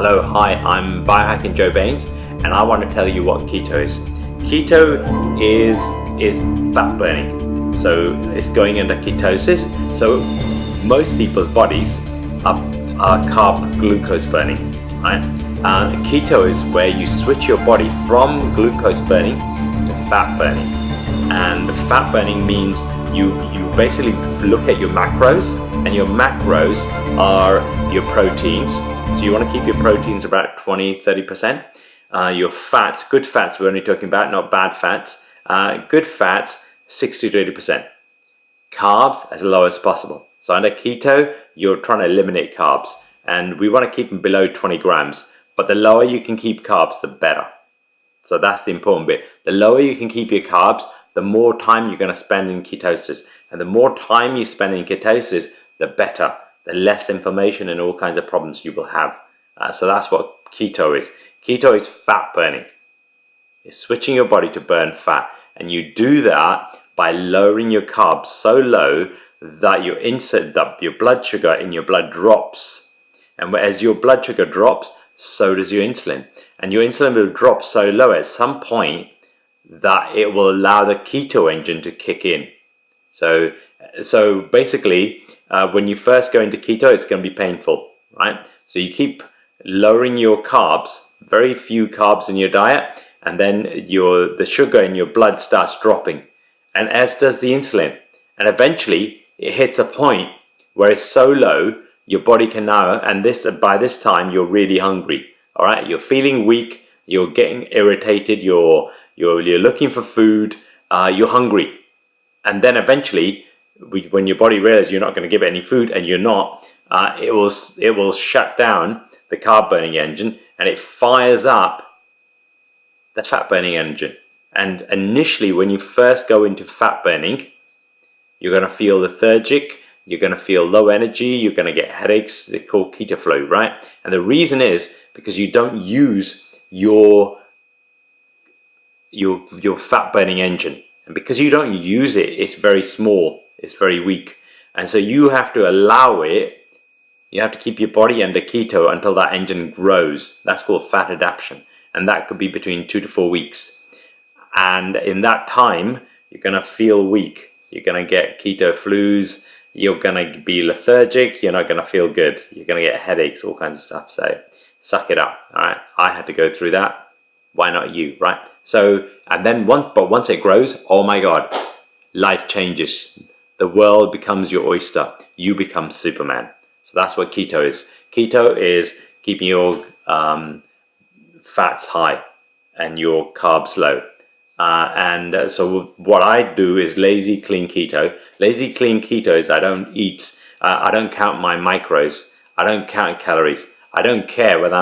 Hello, hi, I'm Biohacking Joe Bains, and I want to tell you what keto is. Keto is fat burning, so it's going into ketosis. So most people's bodies are carb glucose burning, right? Keto is where you switch your body from glucose burning to fat burning, and fat burning means you basically look at your macros, and your macros are your proteins. So you want to keep your proteins about 20-30%. Your fats, good fats, we're only talking about, not bad fats. Good fats, 60-80%. Carbs as low as possible. So under keto, you're trying to eliminate carbs, and we want to keep them below 20 grams. But the lower you can keep carbs, the better. So that's the important bit. The lower you can keep your carbs, the more time you're going to spend in ketosis. And the more time you spend in ketosis, the better. The less inflammation and all kinds of problems you will have. So that's what keto is. Keto is fat burning. It's switching your body to burn fat. And you do that by lowering your carbs so low that your blood sugar in your blood drops. And as your blood sugar drops, so does your insulin. And your insulin will drop so low at some point that it will allow the keto engine to kick in. So basically, when you first go into keto, it's going to be painful, right? So you keep lowering your carbs, very few carbs in your diet, and then the sugar in your blood starts dropping, and as does the insulin. And eventually, it hits a point where it's so low, your body can now, and by this time, you're really hungry, all right? You're feeling weak, you're getting irritated, you're looking for food, you're hungry. And then eventually, when your body realizes you're not going to give it any food, and you're not, it will shut down the carb burning engine, and it fires up the fat burning engine. And initially, when you first go into fat burning, you're going to feel lethargic, you're going to feel low energy, you're going to get headaches. They're called keto flow, right? And the reason is because you don't use your fat burning engine. And because you don't use it, it's very small, it's very weak. And so you have to allow it, you have to keep your body under keto until that engine grows. That's called fat adaptation. And that could be between 2 to 4 weeks. And in that time, you're going to feel weak. You're going to get keto flus. You're going to be lethargic. You're not going to feel good. You're going to get headaches, all kinds of stuff. So suck it up, all right? I had to go through that. Why not you, right? So, and then once it grows, oh my God, life changes. The world becomes your oyster. You become Superman. So that's what keto is. Keto is keeping your fats high and your carbs low. So what I do is lazy clean keto. Lazy clean keto is I don't eat, I don't count my macros. I don't count calories. I don't care whether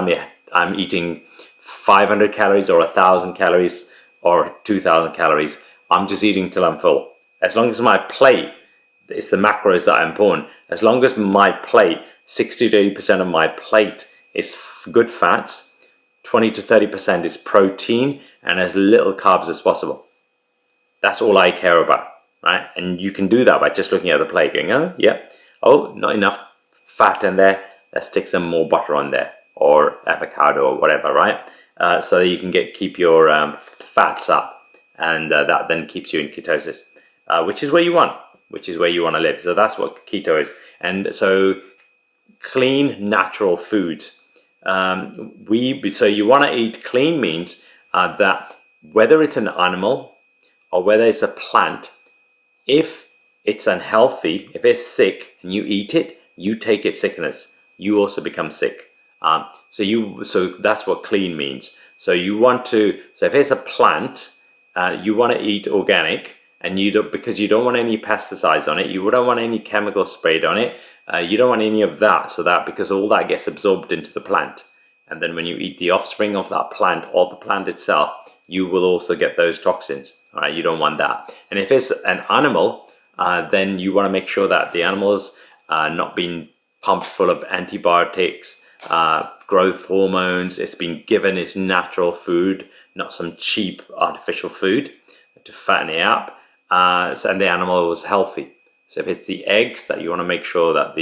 I'm eating 500 calories or 1,000 calories or 2,000 calories. I'm just eating till I'm full. As long as my plate, it's the macros that are important. As long as my plate, 60 to 80% of my plate is good fats, 20 to 30% is protein, and as little carbs as possible. That's all I care about, right? And you can do that by just looking at the plate, going, oh, yeah, oh, not enough fat in there. Let's stick some more butter on there, or avocado, or whatever, right? So you can keep your fats up, and that then keeps you in ketosis, which is where you want, to live. So that's what keto is. And so clean, natural foods. So you want to eat clean means that whether it's an animal or whether it's a plant, if it's unhealthy, if it's sick and you eat it, you take its sickness. You also become sick. So that's what clean means. So if it's a plant, you want to eat organic, and because you don't want any pesticides on it, you don't want any chemicals sprayed on it, you don't want any of that, because all that gets absorbed into the plant. And then when you eat the offspring of that plant or the plant itself, you will also get those toxins. All right, you don't want that. And if it's an animal, then you want to make sure that the animal's not being pumped full of antibiotics, growth hormones. It's been given its natural food, not some cheap artificial food to fatten it up. And the animal was healthy. So if it's the eggs, that you want to make sure that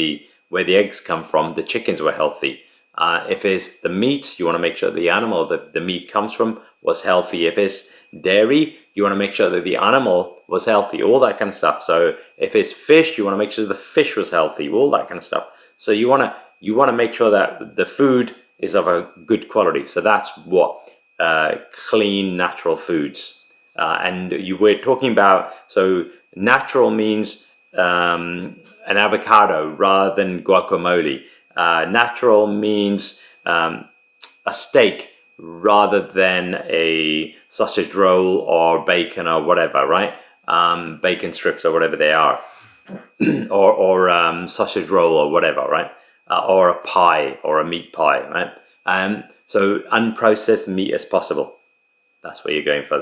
where the eggs come from, the chickens were healthy. If it's the meat, you want to make sure the animal that the meat comes from was healthy. If it's dairy, you want to make sure that the animal was healthy, all that kind of stuff. So if it's fish, you want to make sure the fish was healthy, all that kind of stuff. So you want to make sure that the food is of a good quality. So that's what clean, natural foods. And we're talking about, so natural means an avocado rather than guacamole. Natural means a steak rather than a sausage roll or bacon or whatever, right? Bacon strips or whatever they are, or sausage roll or whatever, right? Or a pie or a meat pie, right? So unprocessed meat as possible. That's what you're going for.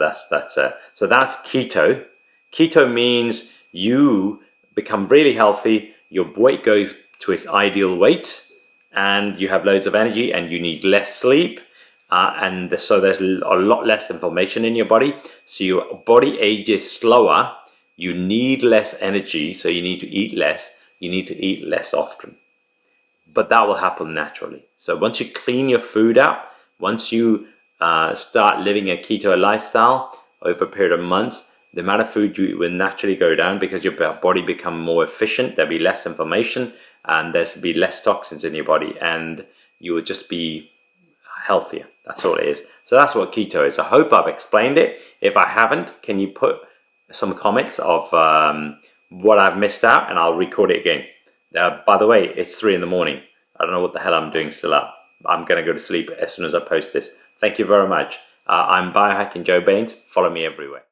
So that's keto. Keto means you become really healthy, your weight goes to its ideal weight, and you have loads of energy, and you need less sleep, and so there's a lot less inflammation in your body. So your body ages slower. You need less energy, so you need to eat less. You need to eat less often. But that will happen naturally. So once you clean your food up, once you start living a keto lifestyle over a period of months, the amount of food you eat will naturally go down because your body become more efficient. There'll be less inflammation and there'll be less toxins in your body, and you will just be healthier. That's all it is. So that's what keto is. I hope I've explained it. If I haven't, can you put some comments of what I've missed out, and I'll record it again. By the way, it's 3 in the morning. I don't know what the hell I'm doing still up. I'm going to go to sleep as soon as I post this. Thank you very much. I'm Biohacking Joe Bains. Follow me everywhere.